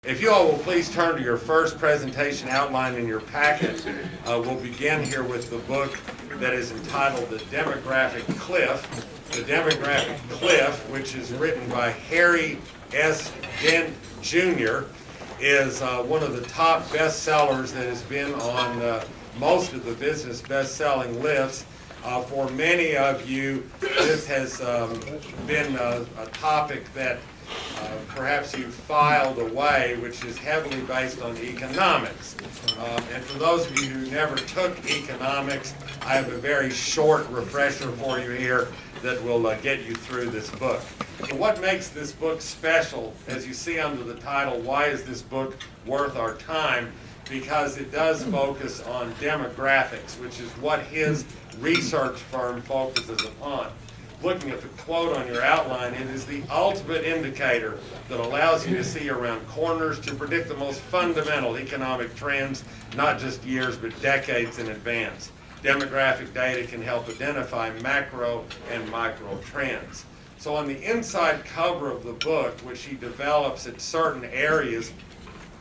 If you all will please turn to your first presentation outline in your packet, we'll begin here with the book that is entitled The Demographic Cliff. The Demographic Cliff, which is written by Harry S. Dent Jr., is one of the top bestsellers that has been on most of the business best-selling lists. For many of you, this has been a topic that perhaps you filed away, which is heavily based on economics. And for those of you who never took economics, I have a very short refresher for you here that will get you through this book. So what makes this book special, as you see under the title, why is this book worth our time? Because it does focus on demographics, which is what his research firm focuses upon. Looking at the quote on your outline, it is the ultimate indicator that allows you to see around corners to predict the most fundamental economic trends, not just years but decades in advance. Demographic data can help identify macro and micro trends. So on the inside cover of the book, which he develops at certain areas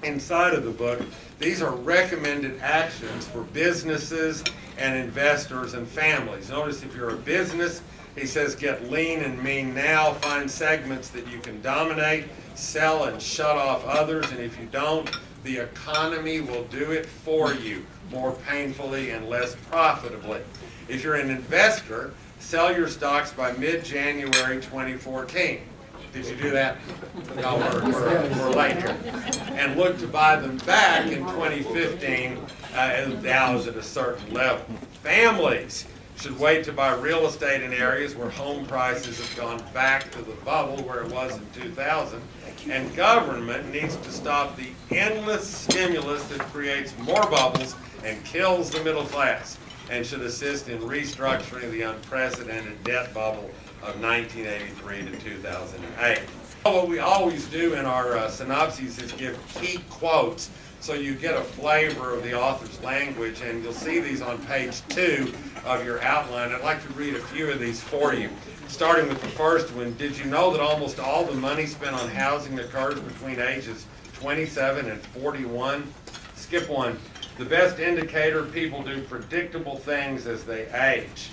inside of the book, these are recommended actions for businesses and investors and families. Notice if you're a business, he says get lean and mean now, find segments that you can dominate, sell and shut off others, and if you don't, the economy will do it for you more painfully and less profitably. If you're an investor, sell your stocks by mid-January 2014. Did you do that? No, we're late here. And look to buy them back in 2015 as Dow is at a certain level. Families should wait to buy real estate in areas where home prices have gone back to the bubble where it was in 2000. And government needs to stop the endless stimulus that creates more bubbles and kills the middle class, and should assist in restructuring the unprecedented debt bubble of 1983 to 2008. What we always do in our synopses is give key quotes so you get a flavor of the author's language, and you'll see these on page 2 of your outline. I'd like to read a few of these for you. Starting with the first one, did you know that almost all the money spent on housing occurs between ages 27 and 41? Skip one. The best indicator, people do predictable things as they age.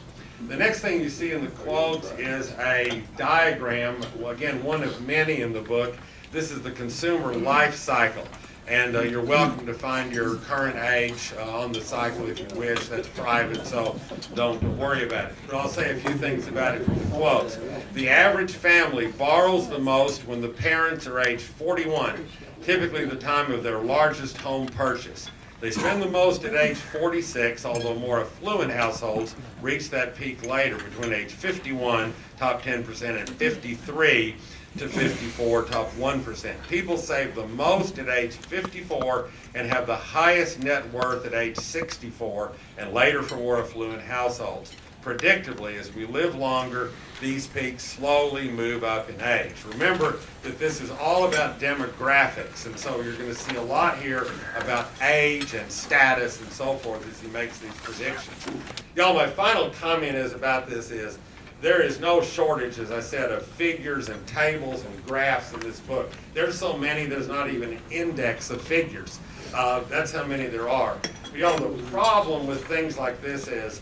The next thing you see in the quotes is a diagram, well, again, one of many in the book. This is the consumer life cycle, and you're welcome to find your current age on the cycle if you wish. That's private, so don't worry about it. But I'll say a few things about it from the quotes. The average family borrows the most when the parents are age 41, typically the time of their largest home purchase. They spend the most at age 46, although more affluent households reach that peak later, between age 51, top 10%, and 53 to 54, top 1%. People save the most at age 54 and have the highest net worth at age 64, and later for more affluent households. Predictably, as we live longer, these peaks slowly move up in age. Remember that this is all about demographics, and so you're going to see a lot here about age and status and so forth as he makes these predictions. Y'all, my final comment is about this is there is no shortage, as I said, of figures and tables and graphs in this book. There's so many, there's not even an index of figures. That's how many there are. But y'all, the problem with things like this is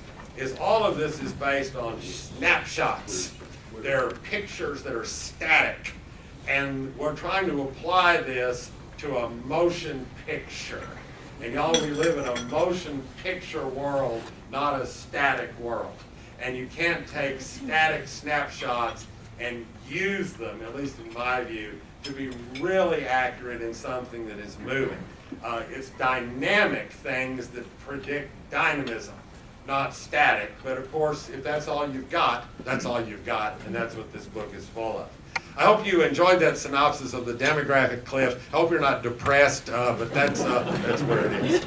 all of this is based on snapshots. They're pictures that are static. And we're trying to apply this to a motion picture. And y'all, we live in a motion picture world, not a static world. And you can't take static snapshots and use them, at least in my view, to be really accurate in something that is moving. It's dynamic things that predict dynamism, not static. But of course, if that's all you've got, that's all you've got, and that's what this book is full of. I hope you enjoyed that synopsis of the demographic cliff. I hope you're not depressed, but that's where it is.